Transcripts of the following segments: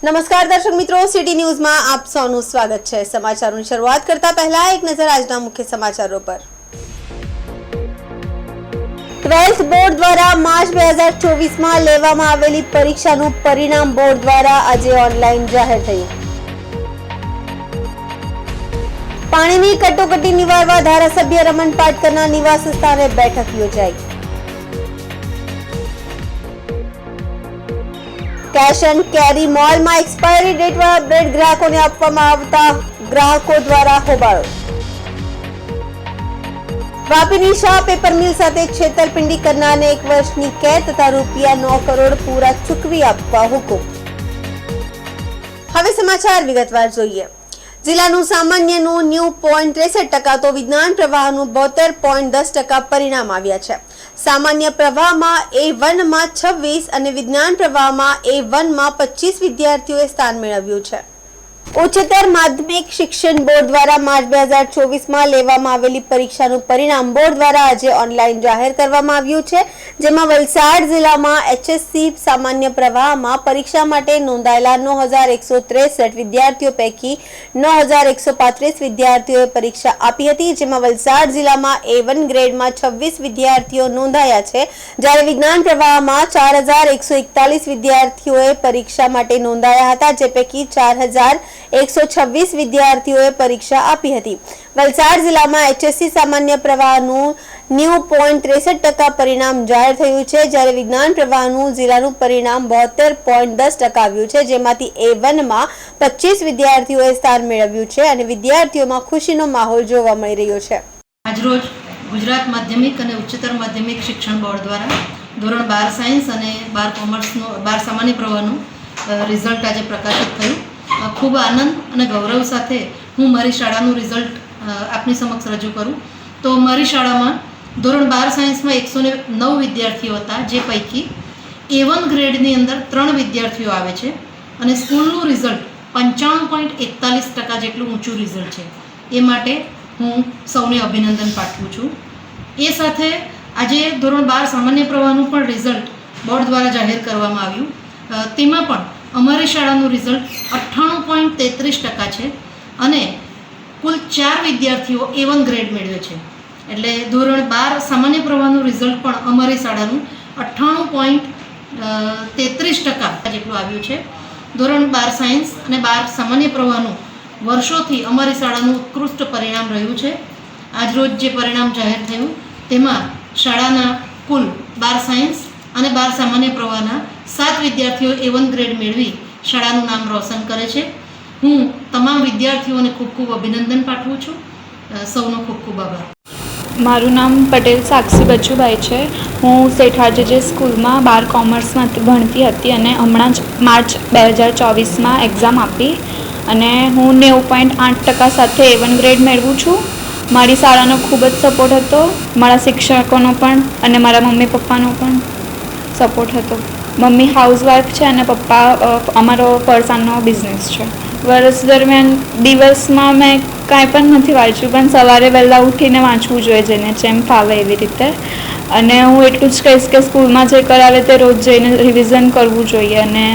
નમસ્કાર દર્શક મિત્રો, સિટી ન્યૂઝમાં આપ સૌનું સ્વાગત છે। સમાચારોની શરૂઆત કરતા પહેલા એક નજર આજના મુખ્ય સમાચારો પર। 12th બોર્ડ દ્વારા માર્ચ 2024માં લેવામાં આવેલી પરીક્ષાનું પરિણામ બોર્ડ દ્વારા આજે ઓનલાઈન જાહેર થયું। પાણીની કટોકટી નિવારવા ધારાસભ્ય રમણ પાટકરના નિવાસ સ્થાને બેઠક યોજાઈ। कैश एंड कैरी मॉल में एक्सपायरी डेट वाला ब्रेड ग्राहकों ने आपवामां आवता ग्राहकों द्वारा होबाळो। वापीनी शाह पेपर मिल साथे छेतरपिंडी करनारने 1 वर्षनी कैद तथा ₹9 करोड़ पूरा चूकवी आपवा हुकुम। हवे समाचार विगतवार जोईए। जिल्लाનું સામાન્યનું 90.63% તો વિજ્ઞાન પ્રવાહનું 72.10% પરિણામ આવ્યા છે। સામાન્ય પ્રવાહમાં A1 માં 26 અને વિજ્ઞાન પ્રવાહમાં A1 માં 25 વિદ્યાર્થીઓએ સ્થાન મેળવ્યું છે। ઉચ્ચતર માધ્યમિક શિક્ષણ બોર્ડ દ્વારા માર્ચ 2024માં લેવામાં આવેલી પરીક્ષાનું પરિણામ બોર્ડ દ્વારા આજે ઓનલાઈન જાહેર કરવામાં આવ્યું છે, જેમાં વલસાડ જિલ્લામાં HSC સામાન્ય પ્રવાહમાં પરીક્ષા માટે નોંધાયેલા 9163 વિદ્યાર્થીઓ પૈકી 9135 વિદ્યાર્થીઓએ પરીક્ષા આપી હતી, જેમાં વલસાડ જિલ્લામાં A1 ગ્રેડમાં 26 વિદ્યાર્થીઓ નોંધાયા છે, જ્યારે વિજ્ઞાન પ્રવાહમાં 4141 વિદ્યાર્થીઓએ પરીક્ષા માટે નોંધાયા હતા, જે પૈકી 4126 વિદ્યાર્થીઓએ પરીક્ષા આપી હતી। વલસાડ જિલ્લામાં HSC સામાન્ય પ્રવાહનું 90.63% પરિણામ જાહેર થયું છે, જ્યારે વિજ્ઞાન પ્રવાહનું જિલ્લાનું પરિણામ 72.10% આવ્યું છે, જેમાંથી A1 માં 25 વિદ્યાર્થીઓએ સ્થાન મેળવ્યું છે અને વિદ્યાર્થીઓમાં ખુશીનો માહોલ જોવા મળી રહ્યો છે। આજરોજ ગુજરાત માધ્યમિક અને ઉચ્ચતર માધ્યમિક શિક્ષણ બોર્ડ દ્વારા ધોરણ 12 સાયન્સ અને 12 કોમર્સનું 12 સામાન્ય પ્રવાહનું રિઝલ્ટ આજે પ્રકાશિત થયું। ખૂબ આનંદ અને ગૌરવ સાથે હું મારી શાળાનું રિઝલ્ટ આપની સમક્ષ રજૂ કરું તો મારી શાળામાં ધોરણ 12 સાયન્સમાં 109 વિદ્યાર્થીઓ હતા, જે પૈકી A1 ગ્રેડની અંદર 3 વિદ્યાર્થીઓ આવે છે અને સ્કૂલનું રિઝલ્ટ 95.41% જેટલું ઊંચું રિઝલ્ટ છે। એ માટે હું સૌને અભિનંદન પાઠવું છું। એ સાથે આજે ધોરણ 12 સામાન્ય પ્રવાહનું પણ રિઝલ્ટ બોર્ડ દ્વારા જાહેર કરવામાં આવ્યું। તેમાં પણ અમારી શાળાનું રિઝલ્ટ 98.33% છે અને કુલ 4 વિદ્યાર્થીઓ A1 ગ્રેડ મેળવ્યો છે। એટલે ધોરણ 12 સામાન્ય પ્રવાહનું રિઝલ્ટ પણ અમારી શાળાનું 98.33% જેટલું આવ્યું છે। ધોરણ 12 સાયન્સ અને 12 સામાન્ય પ્રવાહનું વર્ષોથી અમારી શાળાનું ઉત્કૃષ્ટ પરિણામ રહ્યું છે। આજરોજ જે પરિણામ જાહેર થયું તેમાં શાળાના કુલ 12 સાયન્સ અને 12 સામાન્ય પ્રવાહના 7 વિદ્યાર્થીઓ A1 ગ્રેડ મેળવી શાળાનું નામ રોશન કરે છે। હું તમામ વિદ્યાર્થીઓને ખૂબ ખૂબ અભિનંદન પાઠવું છું। સૌનો ખૂબ ખૂબ આભાર। મારું નામ પટેલ સાક્ષી બચુભાઈ છે। હું શેઠાજી સ્કૂલમાં 12 કોમર્સમાં ભણતી હતી અને હમણાં જ માર્ચ 2024માં એક્ઝામ આપી અને હું 90.8% સાથે A1 ગ્રેડ મેળવું છું। મારી શાળાનો ખૂબ જ સપોર્ટ હતો, મારા શિક્ષકોનો પણ અને મારા મમ્મી પપ્પાનો પણ સપોર્ટ હતો। મમ્મી હાઉસવાઈફ છે અને પપ્પા અમારો ફરસાણનો બિઝનેસ છે। વર્ષ દરમિયાન દિવસમાં મેં કાંઈ પણ નથી વાંચ્યું, પણ સવારે વહેલા ઉઠીને વાંચવું જોઈએ, જેને જેમ ફાવે એવી રીતે। અને હું એટલું જ કહીશ કે સ્કૂલમાં જે કરાવે તે રોજ જઈને રિવિઝન કરવું જોઈએ અને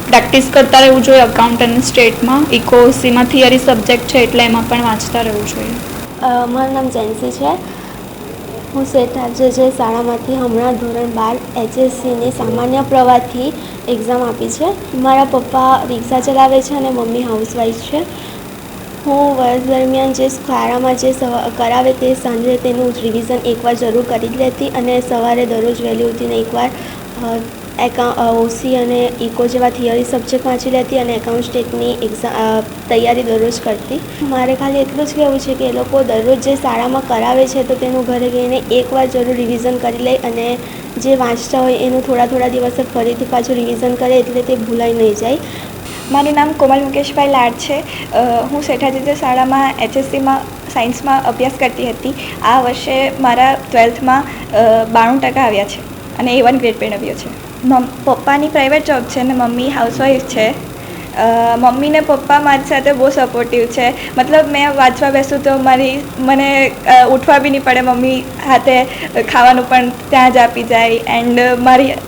પ્રેક્ટિસ કરતા રહેવું જોઈએ। અકાઉન્ટ અને સ્ટેટમાં ઇકોસીમાં થિયરી સબ્જેક્ટ છે એટલે એમાં પણ વાંચતા રહેવું જોઈએ। મારું નામ જેન્સી છે। હું શેઠાજી શાળામાંથી હમણાં ધોરણ 12 HSCની સામાન્ય પ્રવાહથી એક્ઝામ આપી છે। મારા પપ્પા રિક્ષા ચલાવે છે અને મમ્મી હાઉસવાઈફ છે। હું વર્ષ દરમિયાન જે શાળામાં જે કરાવે તે સાંજે તેનું રિવિઝન એકવાર જરૂર કરી જ લેતી અને સવારે દરરોજ વહેલી ઉઠીને એકવાર ઓસી અને ઇકો જેવા થિયરી સબ્જેક્ટ વાંચી લેતી અને એકાઉન્ટ સ્ટેટની તૈયારી દરરોજ કરતી। મારે ખાલી એટલું જ કહેવું છે કે એ લોકો દરરોજ જે શાળામાં કરાવે છે તો તેનું ઘરે જઈને એકવાર જરૂર રિવિઝન કરી લે અને જે વાંચતા હોય એનું થોડા દિવસે ફરીથી પાછું રિવિઝન કરે એટલે તે ભૂલાઈ નહીં જાય। મારું નામ કોમલ મુકેશભાઈ લાડ છે। હું શેઠાજી શાળામાં HSCમાં સાયન્સમાં અભ્યાસ કરતી હતી। આ વર્ષે મારા 12થમાં 92% આવ્યા છે અને A1 ગ્રેડ મેળવ્યો છે। પપ્પાની પ્રાઇવેટ જોબ છે અને મમ્મી હાઉસવાઈફ છે મમ્મી ને પપ્પા મારી સાથે બહુ સપોર્ટિવ છે. મતલબ મેં વાંચવા બેસું તો મને ઉઠવા બી નહીં પડે, મમ્મી હાથે ખાવાનું પણ ત્યાં જ આપી જાય. એન્ડ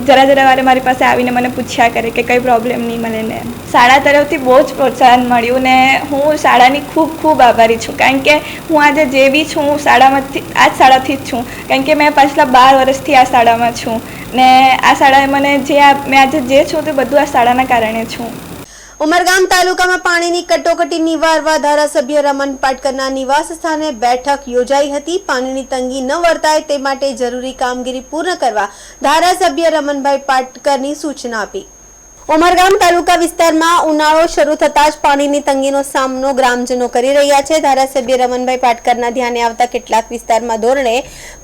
જરા વારે મારી પાસે આવીને મને પૂછ્યા કરે કે કંઈ પ્રોબ્લેમ નહીં મળે ને. શાળા તરફથી બહુ જ પ્રોત્સાહન મળ્યું ને હું શાળાની ખૂબ ખૂબ આભારી છું. કારણ કે હું આજે જે બી છું આ શાળાથી જ છું. કારણ કે મેં પાછલા 12 વર્ષથી આ શાળામાં છું ને આ શાળાએ મને મેં આજે જે છું તે બધું આ શાળાના કારણે છું. ઉમરગામ તાલુકામાં પાણીની કટોકટી નિવારવા ધારાસભ્ય રમણ પાટકરના નિવાસ સ્થાને બેઠક યોજાઈ હતી. પાણીની તંગી ન વર્તાય તે માટે જરૂરી કામગીરી પૂર્ણ કરવા ધારાસભ્ય રમણભાઈ પાટકરની સૂચના આપી. ઉમરગામ તાલુકા વિસ્તારમાં ઉનાળો શરૂ થતાં જ પાણીની તંગીનો સામનો ગ્રામજનો કરી રહ્યા છે. ધારાસભ્ય રમણભાઈ પાટકરના ધ્યાને આવતા કેટલાક વિસ્તારમાં ધોરણે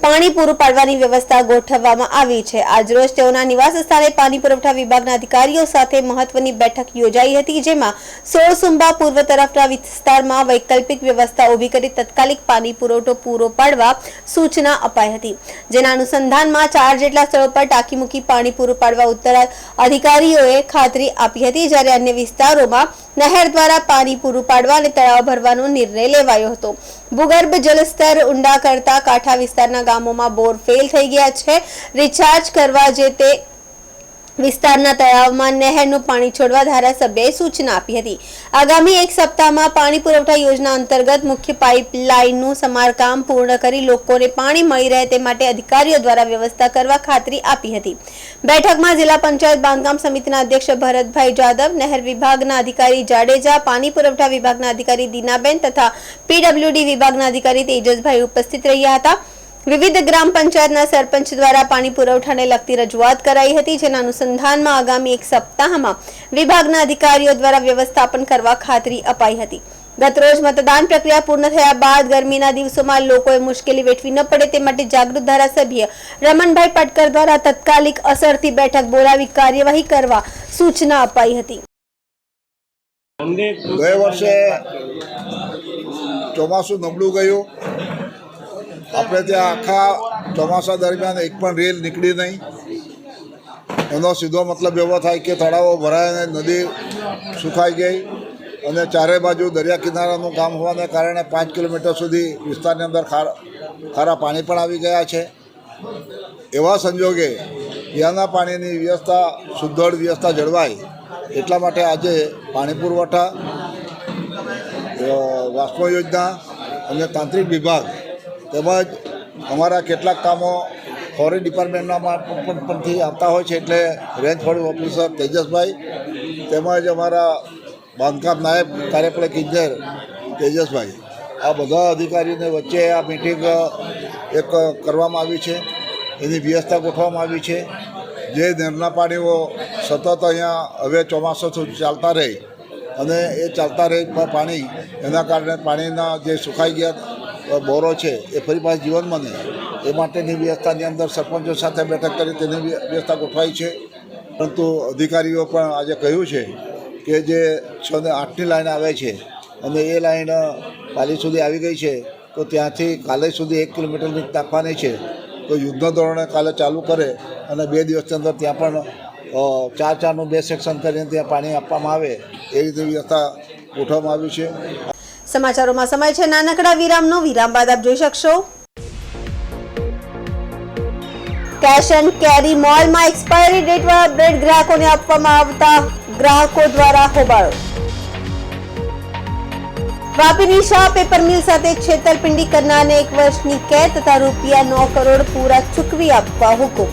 પાણી પૂરું પાડવાની વ્યવસ્થા ગોઠવવામાં આવી છે. આજરોજ તેઓના નિવાસ સ્થાને પાણી પુરવઠા વિભાગના અધિકારીઓ સાથે મહત્વની બેઠક યોજાઈ હતી, જેમાં 16 સુંબા પૂર્વ તરફના વિસ્તારમાં વૈકલ્પિક વ્યવસ્થા ઊભી કરી તાત્કાલિક પાણી પુરવઠો પૂરો પાડવા સૂચના અપાઈ હતી. જેના અનુસંધાનમાં 4 જેટલા સ્થળો પર ટાંકી મૂકી પાણી પૂરું પાડવા ઉત્તર અધિકારીઓએ ખાતરી આપી હતી. જ્યારે અન્ય વિસ્તારોમાં નહેર દ્વારા પાણી પૂરું પાડવા અને તળાવ ભરવાનો નિર્ણય લેવાયો હતો. ભૂગર્ભ જળસ્તર ઊંડા કરતા કાંઠા વિસ્તારના ગામોમાં બોર ફેલ થઈ ગયા છે. રિચાર્જ કરવા જે તે વિસ્તારના તળાવમાં નહેરનું પાણી છોડવા ધારાસભ્યએ સૂચના આપી હતી. આગામી 1 સપ્તાહમાં પાણી પુરવઠા યોજના અંતર્ગત મુખ્ય પાઇપલાઇનનું સમારકામ પૂર્ણ કરી લોકોને પાણી મળી રહે તે માટે અધિકારીઓ દ્વારા વ્યવસ્થા કરવા ખાતરી આપી હતી. બેઠકમાં જિલ્લા પંચાયત બાંધકામ સમિતિના અધ્યક્ષ ભરતભાઈ જાદવ, નહેર વિભાગના અધિકારી જાડેજા, પાણી પુરવઠા વિભાગના અધિકારી દીનાબેન તથા પીડબ્લ્યુડી વિભાગના અધિકારી તેજસભાઈ ઉપસ્થિત રહ્યા હતા. વિવિધ ગ્રામ પંચાયતના સરપંચ દ્વારા પાણી પુરવઠાને લગતી રજૂઆત કરાઈ હતી, જેના અનુસંધાનમાં આગામી 1 સપ્તાહમાં વિભાગના અધિકારીઓ દ્વારા વ્યવસ્થાપન કરવા ખાતરી અપાઈ હતી. ગતરોજ મતદાન પ્રક્રિયા પૂર્ણ થયા બાદ ગરમીના દિવસોમાં લોકોએ મુશ્કેલી વેઠવી ન પડે તે માટે જાગૃત ધારાસભ્ય રમણભાઈ પાટકર દ્વારા તાત્કાલિક અસરથી બેઠક બોલાવી કાર્યવાહી કરવા સૂચના અપાઈ હતી. ગયા વર્ષે ચોમાસું નબળું ગયું. આપણે ત્યાં આખા ચોમાસા દરમિયાન એક પણ રેલ નીકળી નહીં. એનો સીધો મતલબ એવો થાય કે તળાવો ભરાય અને નદી સુકાઈ ગઈ અને ચારે બાજુ દરિયા કિનારાનું કામ હોવાને કારણે 5 કિલોમીટર સુધી વિસ્તારની અંદર ખારા પાણી પણ આવી ગયા છે. એવા સંજોગે પીવાના પાણીની વ્યવસ્થા, સુદ્ધડ વ્યવસ્થા જળવાય એટલા માટે આજે પાણી પુરવઠા, વાસ્મો યોજના અને તાંત્રિક વિભાગ તેમજ અમારા કેટલાક કામો ફોરેન ડિપાર્ટમેન્ટના પરથી આવતા હોય છે, એટલે રેન્જ ફોરેસ્ટ ઓફિસર તેજસભાઈ તેમજ અમારા બાંધકામ નાયબ કાર્યપાલક ઇજનેર તેજસભાઈ, આ બધા અધિકારીઓને વચ્ચે આ મિટિંગ એક કરવામાં આવી છે. એની વ્યવસ્થા ગોઠવવામાં આવી છે. જે નહેરના પાણીઓ સતત અહીંયા હવે ચોમાસા સુધી ચાલતા રહે અને એ ચાલતા રહે પાણી, એના કારણે પાણીના જે સુકાઈ ગયા બોરો છે એ ફરી પાછું જીવન બને એ માટેની વ્યવસ્થાની અંદર સરપંચો સાથે બેઠક કરી તેની વ્યવસ્થા ગોઠવાઈ છે. પરંતુ અધિકારીઓ પણ આજે કહ્યું છે કે જે 6 ને 8ની લાઈન આવે છે અને એ લાઈન પાલી સુધી આવી ગઈ છે, તો ત્યાંથી કાલે સુધી 1 કિલોમીટરની નાખવાની છે. તો યુદ્ધના ધોરણે કાલે ચાલુ કરે અને 2 દિવસની અંદર ત્યાં પણ 4-4નું 2 સેક્શન કરીને ત્યાં પાણી આપવામાં આવે એ રીતે વ્યવસ્થા ગોઠવવામાં આવી છે. સમાચારોમાં સમય છે નાનકડા વિરામનો. વિરામ બાદ આપ જોઈ શકશો કેશ એન્ડ કેરી મોલમાં એક્સપાયરી ડેટ વાળા બ્રેડ ગ્રાહકોને આપવામાં આવતા ગ્રાહકો દ્વારા હોબાળો. વાપીની શાહ પેપર મિલ સાથે છેતરપિંડી કરનારને 1 વર્ષની કેદ તથા રૂપિયા 9 કરોડ પૂરા ચૂકવી આપવા હુકમ.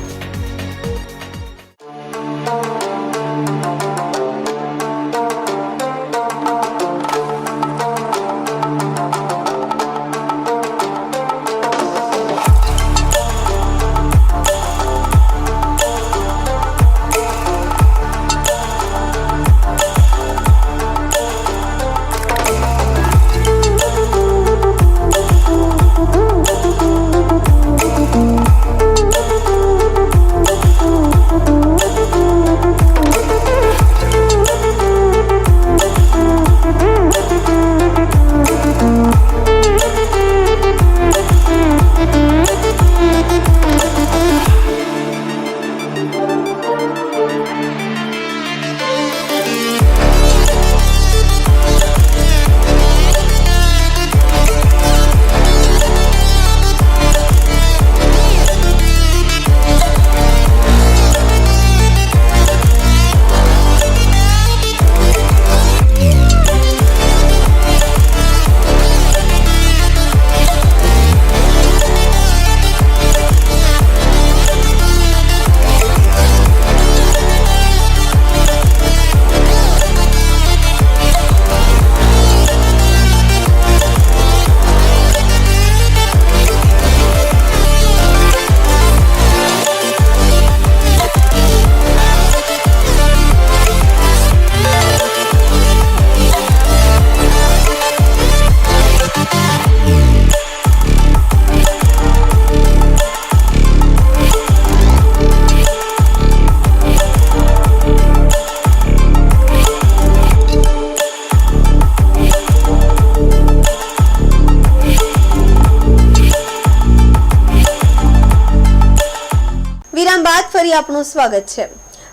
ફરી આપનું સ્વાગત છે.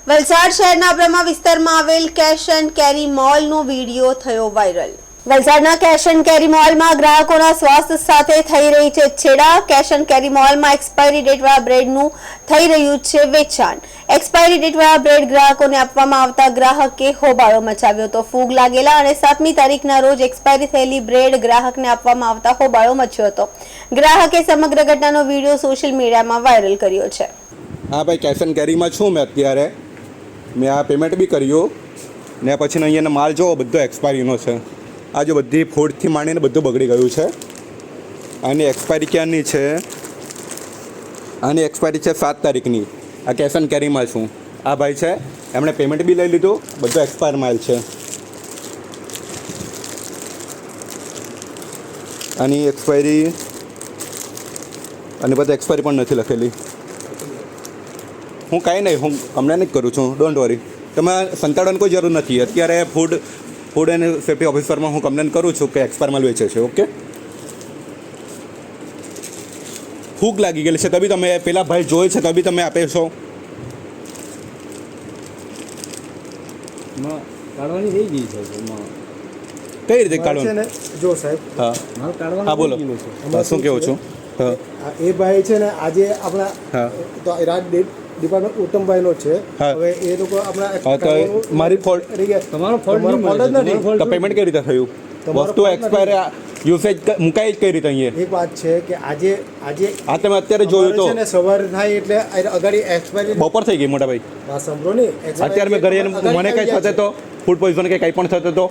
વલસાડ શહેરના બ્રહ્મા વિસ્તારમાં આવેલ કેશ એન્ડ કેરી મોલનો વિડીયો થયો વાયરલ. વલસાડના કેશ એન્ડ કેરી મોલમાં ગ્રાહકોના સ્વાસ્થ્ય સાથે થઈ રહી છે છેડા. કેશ એન્ડ કેરી મોલમાં એક્સપાયરી ડેટ વાળા બ્રેડનું થઈ રહ્યું છે વેચાણ. એક્સપાયરી ડેટ વાળા બ્રેડ ગ્રાહકોને આપવામાં આવતા ગ્રાહકે હોબાળો મચાવ્યો હતો. ફૂગ લાગેલા અને 7મી તારીખના રોજ એક્સપાયરી થયેલી બ્રેડ ગ્રાહકને આપવામાં આવતા હોબાળો મચ્યો હતો. ગ્રાહકે સમગ્ર ઘટનાનો વિડીયો સોશિયલ મીડિયામાં વાયરલ કર્યો છે. હા ભાઈ, કેશ એન્ડ કેરીમાં છું મેં અત્યારે. મેં આ પેમેન્ટ બી કર્યું ને પછી અહીંયાનો માલ જો બધો એક્સપાયરીનો છે. આ જો બધી ફૂડથી માંડીને બધું બગડી ગયું છે. આની એક્સપાયરી ક્યાંની છે? આની એક્સપાયરી છે 7 તારીખની. આ કેશ એન્ડ કેરીમાં છું. આ ભાઈ છે, એમણે પેમેન્ટ બી લઈ લીધું. બધો એક્સપાયર માલ છે. આની એક્સપાયરી અને બધા એક્સપાયરી પણ નથી લખેલી. હું કાંઈ નહીં, હું કમ્પ્લેન જ કરું છું. ડોન્ટ વરી, તમે સંતાડવાની કોઈ જરૂર નથી. અત્યારે ફૂડ એન્ડ સેફ્ટી ઓફિસરમાં હું કમ્પ્લેન કરું છું કે એક્સપાયર માલ વેચે છે. ઓકે, ફૂગ લાગી ગયેલી છે તબી તમે પેલા ભાઈ જોઈ છે તબી તમે આપે છો. કાઢવાની થઈ ગઈ છે. કઈ રીતે કાઢવાનું? જો સાહેબ, હા માલ કાઢવાનું હા, બોલો. શું કહેવું છું? હા, એ ભાઈ છે ને આજે આપણા હા તો રાજ ડિપાર્ટમેન્ટ ઉત્તમભાઈનો છે. હા. હવે એ લોકો આપણા હા, તો મારી ફોલ્ટ તમારો ફોલ્ટ જ નથી. તો પેમેન્ટ કઈ રીતે થયું? વસ્તુ એક્સપાયર યુસેજ મુકાઈ જ કઈ રીતે અહીંયા? એક વાત છે કે આજે આ તમે અત્યારે જોયું તો છે ને સવારે થાય એટલે અગાડી એક્સપાયરી બપોર થઈ ગઈ મોટા ભાઈ. વાત સાંભળો ને. અત્યારે મેં ઘરે મને કંઈ થતો તો ફૂડ પોઈઝન કે કંઈ પણ થતો તો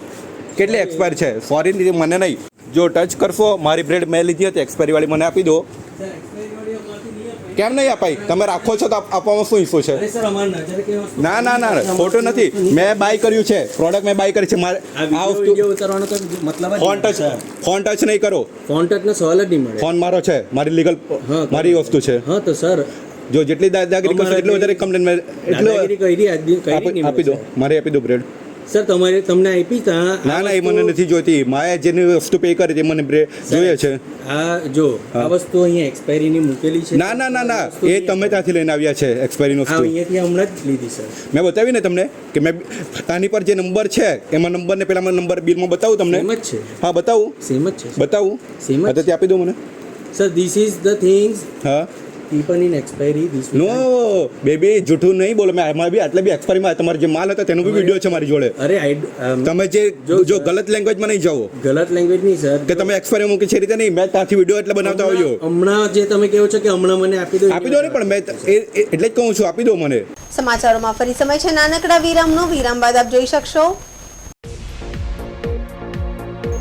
કેટલી એક્સપાયર છે? સોરી મને નહીં. જો ટચ કરશો, મારી બ્રેડ મેં લીધી હતી એક્સપાયરીવાળી, મને આપી દો. કેમ નહીં અપાય? તમે રાખો છો તો આપવામાં શું ઇસ્યુ છે? ના ના ના, ખોટું નથી. મેં બાય કર્યું છે, પ્રોડક્ટ મેં બાય કરી છે. મારે આ વસ્તુ ફોન ટચ નહીં કરો. ફોન ટચનો સવાલ જ નહીં મળે. ફોન મારો છે, મારી લીગલ મારી વસ્તુ છે. હા તો સર, જો જેટલી દાદાગીરી કરશો એટલું વધારે કમ્પ્લેન મેં આપી દો. મારે આપી દો બ્રેડ. સર તમારે તમને આપી તા. ના ના, એ મને નથી જોઈતી. માએ જેની વસ્તુ પે કરી તે મને બ્રેડ જોઈએ છે. આ જો આ વસ્તુ અહીંયા એક્સપાયરીની મૂકેલી છે. ના ના ના ના, એ તમે ત્યાંથી લઈને આવ્યા છે એક્સપાયરીનો આ વસ્તુ. અહીંયાથી હમણાં જ લીધી સર. મેં બતાવી ને તમને કે મેં આની પર જે નંબર છે એમાં નંબર ને પેલા નંબર બિલમાં બતાવું તમને. સેમ જ છે. હા બતાવું. સેમ જ છે બતાવું. સેમ જ. હા, તો તે આપી દો મને. Sir this is the things હા, even in expiry this નો બેબી, જૂઠું નહીં બોલો. મેં આમાં બી આટલા બી એક્સપાયરીમાં તમારો જે માલ હતો તેનો બી વિડીયો છે મારી જોડે. અરે તમે જે જો ગલત લેંગ્વેજમાં નહીં જાઓ ગલત લેંગ્વેજ નહીં સર. કે તમે એક્સપાયરી મૂકી છે રીતે નહીં. મેં ત્યાંથી વિડીયો એટલે બનાવતા આવ્યો. હમણાં જે તમે કહો છો કે હમણાં મને આપી દો. આપી દો ને, પણ મેં એટલે જ કહું છું આપી દો મને. સમાચારોમાં ફરી સમય છે નાનકડા વિરામનો. વિરામ બાદ આપ જોઈ શકશો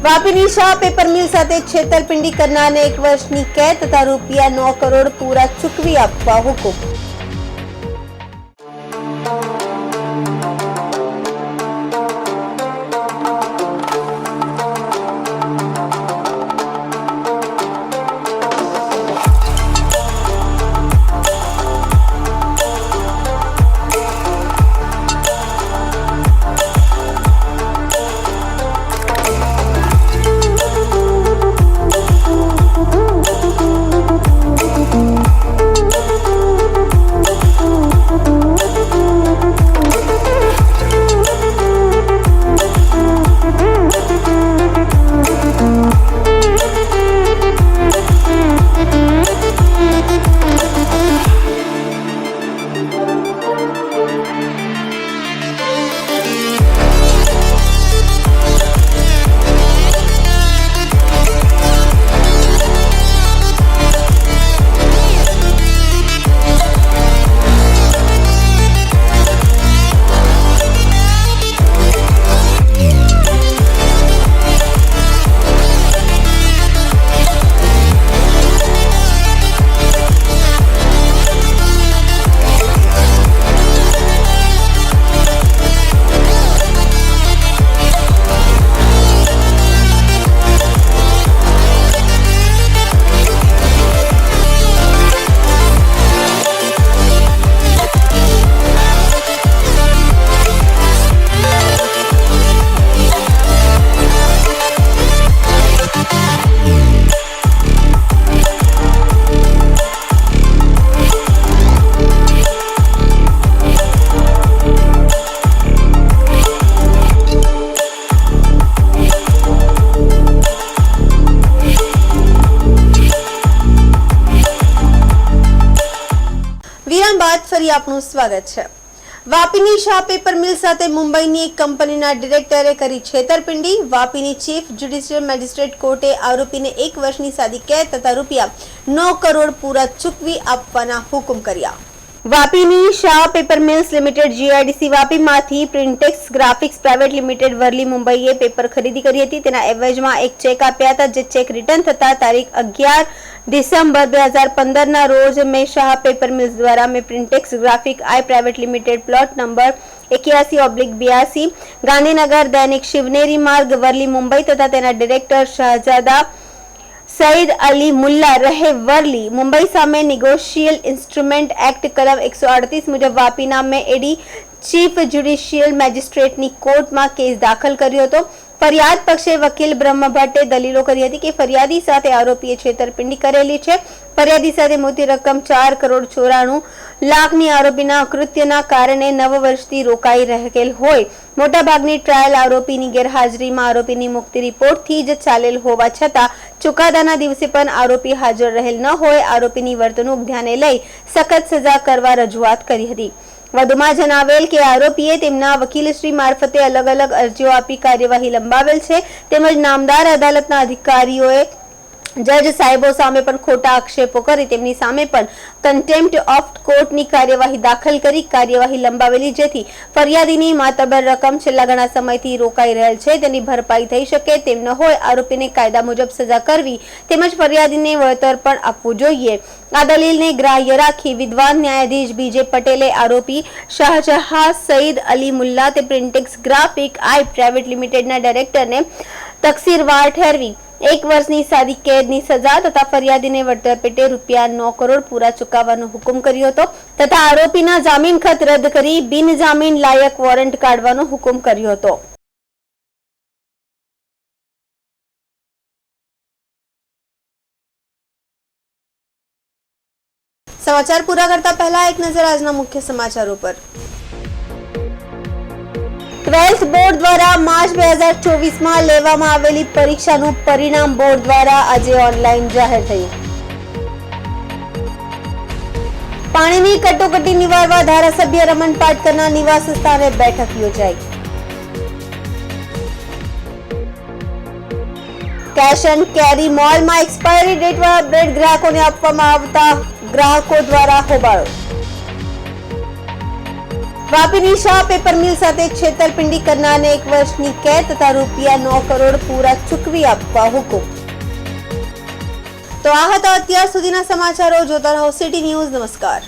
વાપીની શાહ પેપર મિલ સાથે છેતરપિંડી કરનારને 1 વર્ષની કેદ તથા રૂપિયા 9 કરોડ પૂરા ચૂકવી આપવા હુકમ. આપનું સ્વાગત છે। વાપીની શાહ પેપર મિલ સાથે મુંબઈની એક કંપનીના ડિરેક્ટરે કરી છેતરપિંડી। વાપીની ચીફ જ્યુડિશિયલ મેજિસ્ટ્રેટ કોર્ટે આરોપીને 1 વર્ષની સાદી કેદ તથા રૂપિયા 9 કરોડ પૂરા ચૂકવી આપવાના હુકમ કર્યા। વાપીની Shah paper mills limited GIDC વાપીમાંથી Printex graphics private limited Worli મુંબઈએ પેપર ખરીદી કરી હતી। તેના એવજમાં એક ચેક આપ્યા હતા, જે ચેક રિટર્ન થતા તારીખ 11 ડિસેમ્બર 2015 ના રોજ મેં શાહ પેપર મિલ્સ દ્વારા મેં પ્રિન્ટેક્સ ગ્રાફિક આઈ private limited plot number 81/82 Gandhinagar દૈનિક શિવનેરી માર્ગ વરલી મુંબઈ તથા તેના ડિરેક્ટર શહજાદા સઈદ અલી મુલ્લા રહે વરલી મુંબઈ સામે નેગોશિયલ ઇન્સ્ટ્રુમેન્ટ એક્ટ કલમ 138 મુજબ વાપીના મેં એડી ચીફ જ્યુડિશિયલ મેજિસ્ટ્રેટની કોર્ટમાં કેસ દાખલ કર્યો હતો। ફરિયાદ પક્ષે વકીલ બ્રહ્મ ભટ્ટે દલીલો કરી હતી કે ફરિયાદી સાથે આરોપીએ છેતરપિંડી કરેલી છે। ફરિયાદી સાથે મોટી રકમ 4 કરોડ 94 લાખની આરોપીના કૃત્યના કારણે 9 વર્ષથી રોકાઈ રહેલ હોય। મોટાભાગની ટ્રાયલ આરોપીની ગેરહાજરીમાં આરોપીની મુક્તિ રિપોર્ટથી જ ચાલેલ હોવા છતાં ચુકાદાના દિવસે પણ આરોપી હાજર રહેલ ન હોય આરોપીની વર્તણૂક ધ્યાને લઈ સખત સજા કરવા રજૂઆત કરી હતી। વધુમાં જણાવેલ કે આરોપીએ તેમના વકીલશ્રી મારફતે અલગ અલગ અરજીઓ આપી કાર્યવાહી લંબાવેલ છે, તેમજ નામદાર અદાલતના અધિકારીઓએ જજ સાહેબો સામે પણ ખોટા આક્ષેપો કરી તેમની સામે પણ કન્ટેમ્પ્ટ ઓફ કોર્ટની કાર્યવાહી દાખલ કરી કાર્યવાહી લંબાવેલી, જેથી ફરિયાદીની માતબર રકમ છેલ્લા ઘણા સમયથી રોકાઈ રહેલ છે તેની ભરપાઈ થઈ શકે તેમ ન હોય આરોપીને કાયદા મુજબ સજા કરવી તેમજ ફરિયાદીને વળતર પણ આપવું જોઈએ। આ દલીલને ગ્રાહ્ય રાખી વિદ્વાન ન્યાયાધીશ બીજે પટેલે આરોપી શાહજહાં સઈદ અલી મુલ્લા તે પ્રિન્ટેક્સ ગ્રાફિક આઈ પ્રાઇવેટ લિમિટેડના ડાયરેક્ટરને તકસીરવાર ઠેરવી 1 વર્ષની સાદી કેદની સજા તથા ફરિયાદીને વળતર પેટે રૂપિયા 9 કરોડ પૂરા ચૂકવવાનો હુકમ કર્યો હતો તથા આરોપીના જામીન ખત રદ કરી બિન જામીન લાયક વોરંટ કાઢવાનો હુકમ કર્યો હતો। समाचार पूरा करता पहला एक नजर આજના મુખ્ય સમાચારો પર। 12th બોર્ડ દ્વારા માર્ચ 2024 માં લેવામાં આવેલી પરીક્ષાનું પરિણામ બોર્ડ દ્વારા આજે ઓનલાઈન જાહેર થયું। પાણીની કટોકટી નિવારવા ધારાસભ્ય રમણ પાટકરના નિવાસ સ્થાને બેઠક યોજાઈ। કેશ એન્ડ કેરી મોલમાં એક્સપાયરી ડેટ વાળા બ્રેડ ગ્રાહકોને આપવામાં આવતા ગ્રાહકો દ્વારા હોબાળો। વાપીની શાહ પેપર મિલ સાથે છેતરપિંડી કરનારને 1 વર્ષની કેદ તથા રૂપિયા 9 કરોડ પૂરા ચૂકવી આપવા હુકમ। તો આ હતા અત્યાર સુધીના સમાચારો। જોતા રહો સિટી ન્યૂઝ। નમસ્કાર।